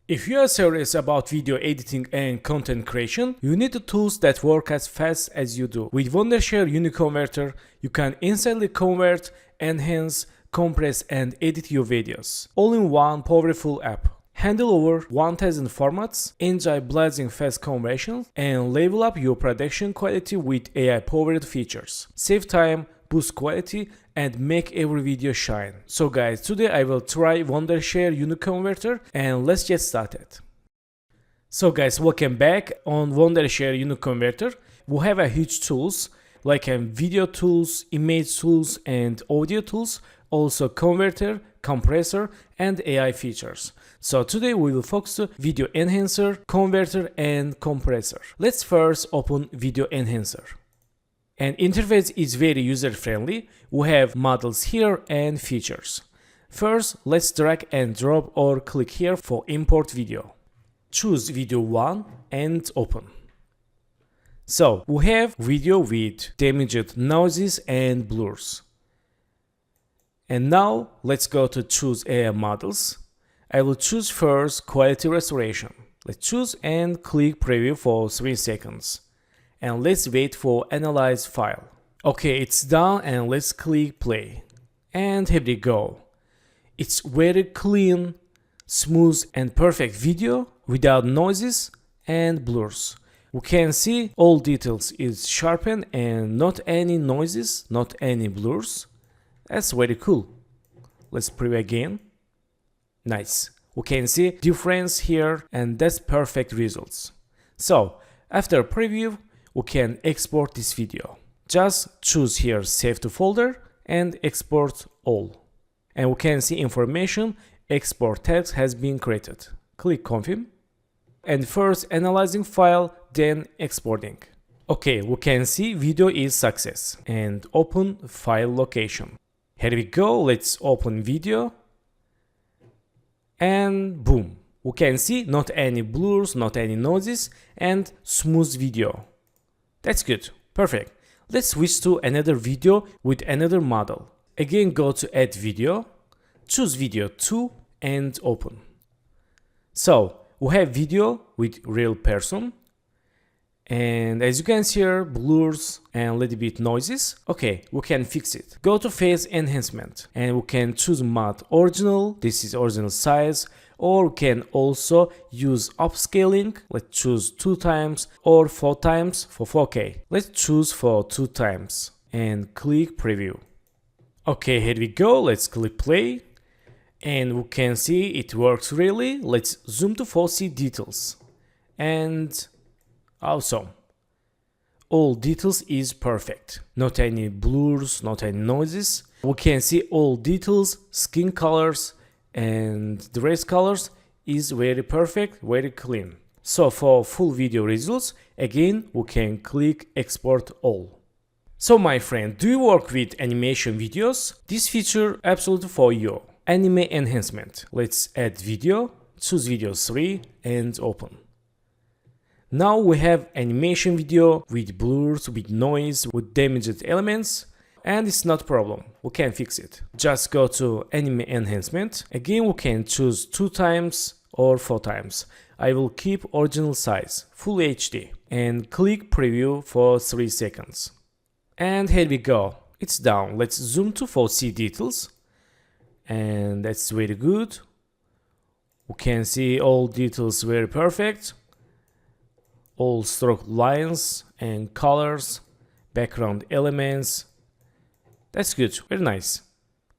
If you are serious about video editing and content creation, you need the tools that work as fast as you do. With Wondershare UniConverter, you can instantly convert, enhance, compress and edit your videos, all in one powerful app. Handle over 1000 formats, enjoy blazing fast conversions, and level up your production quality with AI-powered features. Save time, boost quality, and make every video shine. So guys, today I will try Wondershare UniConverter and let's get started. So guys, welcome back on Wondershare UniConverter. We have a huge tools like video tools, image tools, and audio tools, also converter, compressor, and AI features. So today we will focus on video enhancer, converter, and compressor. Let's first open video enhancer. And interface is very user-friendly. We have models here and features. First, let's drag and drop or click here for import video. Choose video 1 and open. So we have video with damaged noises and blurs. And now let's go to choose AI models. I will choose first quality restoration. Let's choose and click preview for 3 seconds. And let's wait for analyze file. Okay, it's done and let's click play. And here we go. It's very clean, smooth and perfect video without noises and blurs. We can see all details is sharpened and not any noises, not any blurs. That's very cool. Let's preview again. Nice. We can see difference here and that's perfect results. So after preview, we can export this video. Just choose here save to folder and export all. And we can see information export text has been created. Click confirm. And first analyzing file, then exporting. Okay, we can see video is success and open file location. Here we go, let's open video. And boom, we can see not any blurs, not any noises and smooth video. That's good, perfect. Let's switch to another video with another model. Again, go to add video, choose video 2 and open. So we have video with real person. And as you can see here, blurs and a little bit noises. Okay, we can fix it. Go to face enhancement and we can choose mod original. This is original size. Or we can also use upscaling. Let's choose 2 times or 4 times for 4K. Let's choose for 2 times and click preview. Okay, here we go. Let's click play. And we can see it works really. Let's zoom to 4C details. And awesome. All details is perfect. Not any blurs, not any noises. We can see all details, skin colors, and the race colors is very perfect, very clean. So for full video results, again, we can click export all. So my friend, do you work with animation videos? This feature absolutely for you. Anime enhancement. Let's add video, choose video 3 and open. Now we have animation video with blurs, with noise, with damaged elements, and it's not a problem. We can fix it. Just go to anime enhancement. Again, we can choose 2 times or 4 times. I will keep original size, full HD, and click preview for 3 seconds. And here we go. It's done. Let's zoom to 4C details. And that's very good. We can see all details very perfect. All stroke lines and colors, background elements. That's good, very nice.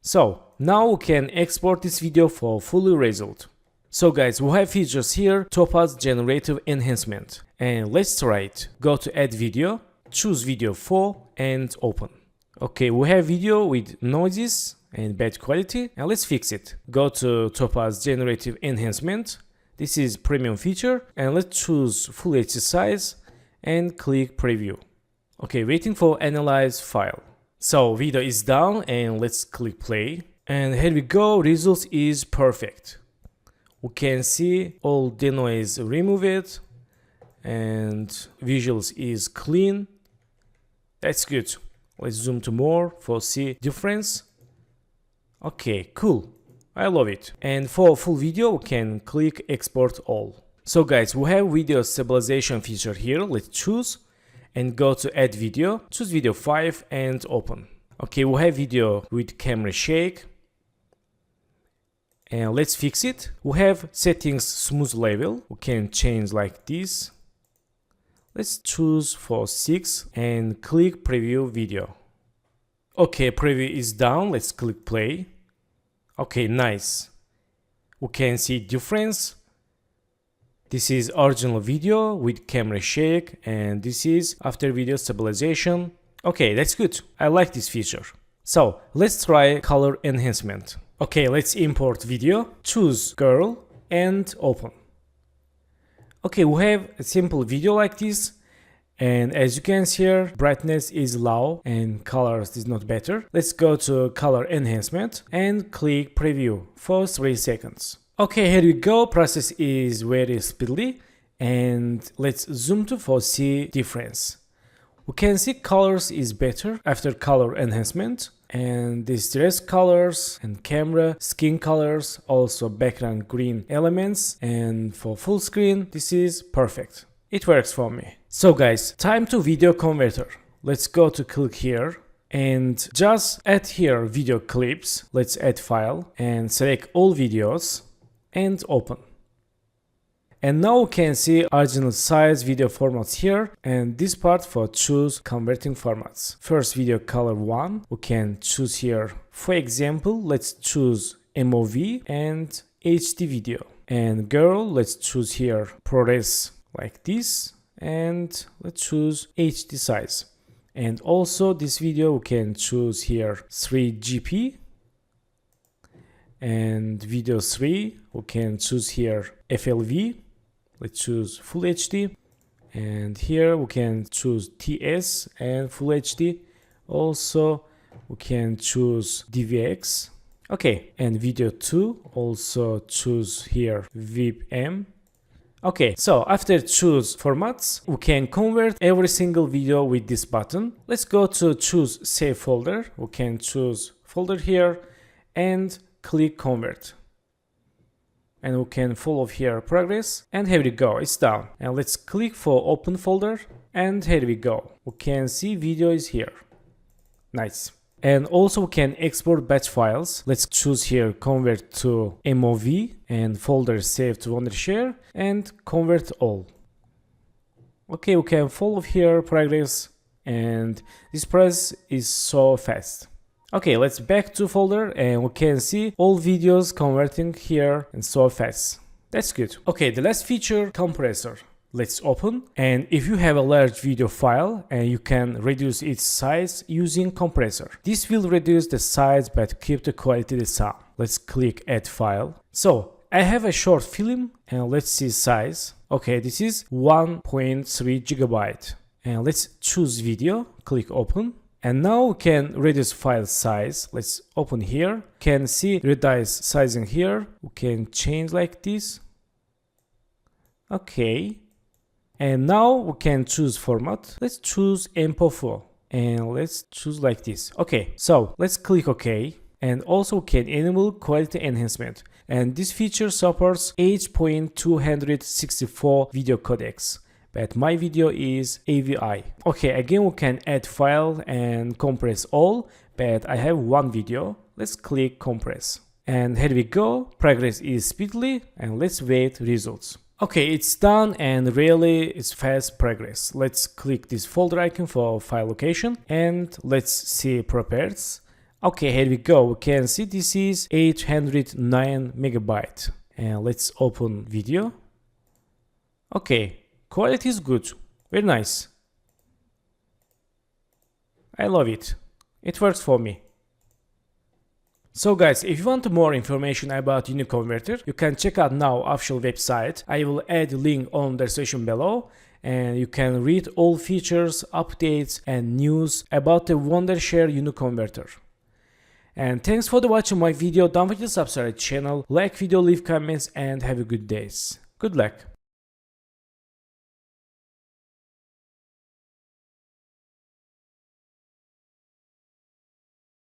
So now we can export this video for full result. So guys, we have features here, Topaz generative enhancement. And let's try it. Go to add video, choose video 4 and open. Okay, we have video with noises and bad quality and let's fix it. Go to Topaz generative enhancement. This is premium feature and let's choose full HD size and click preview. Okay, waiting for analyze file. So video is done and let's click play. And here we go, results is perfect. We can see all the noise removed and visuals is clean. That's good. Let's zoom to more for see difference. Okay, cool. I love it. And for full video, we can click export all. So guys, we have video stabilization feature here. Let's choose and go to add video. Choose video 5 and open. Okay, we have video with camera shake. And let's fix it. We have settings smooth level. We can change like this. Let's choose for 6 and click preview video. Okay, preview is done. Let's click play. Okay, nice. We can see difference. This is original video with camera shake, and this is after video stabilization. Okay, that's good. I like this feature. So let's try color enhancement. Okay, let's import video, choose girl and open. Okay, we have a simple video like this, and as you can see here, brightness is low and colors is not better. Let's go to color enhancement and click preview for 3 seconds. Okay, here we go. Process is very speedily, and let's zoom to see difference. We can see colors is better after color enhancement, and this dress colors and camera skin colors, also background green elements, and for full screen this is perfect. It works for me. So guys, time to video converter. Let's go to click here and just add here video clips. Let's add file and select all videos and open. And now we can see original size video formats here, and this part for choose converting formats. First, video color 1, we can choose here. For example, let's choose MOV and HD video. And girl, let's choose here ProRes like this, and let's choose HD size. And also this video we can choose here 3GP. And video 3 we can choose here FLV. Let's choose Full HD, and here we can choose TS and Full HD. Also we can choose DVX. Okay, and video 2 also choose here VIP-M. Okay, so after choose formats, we can convert every single video with this button. Let's go to choose save folder. We can choose folder here and click convert. And we can follow here progress, and here we go, it's done. And let's click for open folder, and here we go. We can see video is here. Nice. And also we can export batch files. Let's choose here convert to MOV and folder save to Wondershare and convert all. Okay, we can follow here progress, and this process is so fast. Okay, let's back to folder, and we can see all videos converting here and so fast. That's good. Okay, the last feature, compressor. Let's open, and if you have a large video file, and you can reduce its size using compressor. This will reduce the size but keep the quality the same. Let's click add file. So I have a short film, and let's see size. Okay, this is 1.3 GB. And let's choose video, click open. And now we can reduce file size. Let's open here. Can see reduce sizing here. We can change like this. Okay. And now we can choose format. Let's choose MP4 and let's choose like this. Okay. So let's click OK. And also we can enable quality enhancement. And this feature supports H.264 video codecs. But my video is AVI. Okay, again we can add file and compress all, but I have one video. Let's click compress. And here we go, progress is speedily, and let's wait results. Okay, it's done, and really it's fast progress. Let's click this folder icon for file location, and let's see properties. Okay, here we go, we can see this is 809 MB. And let's open video. Okay. Quality is good, very nice. I love it. It works for me. So guys, if you want more information about UniConverter, you can check out now official website. I will add link on the description below, and you can read all features, updates and news about the Wondershare UniConverter. And thanks for watching my video. Don't forget to subscribe to the channel, like video, leave comments, and have a good day. Good luck.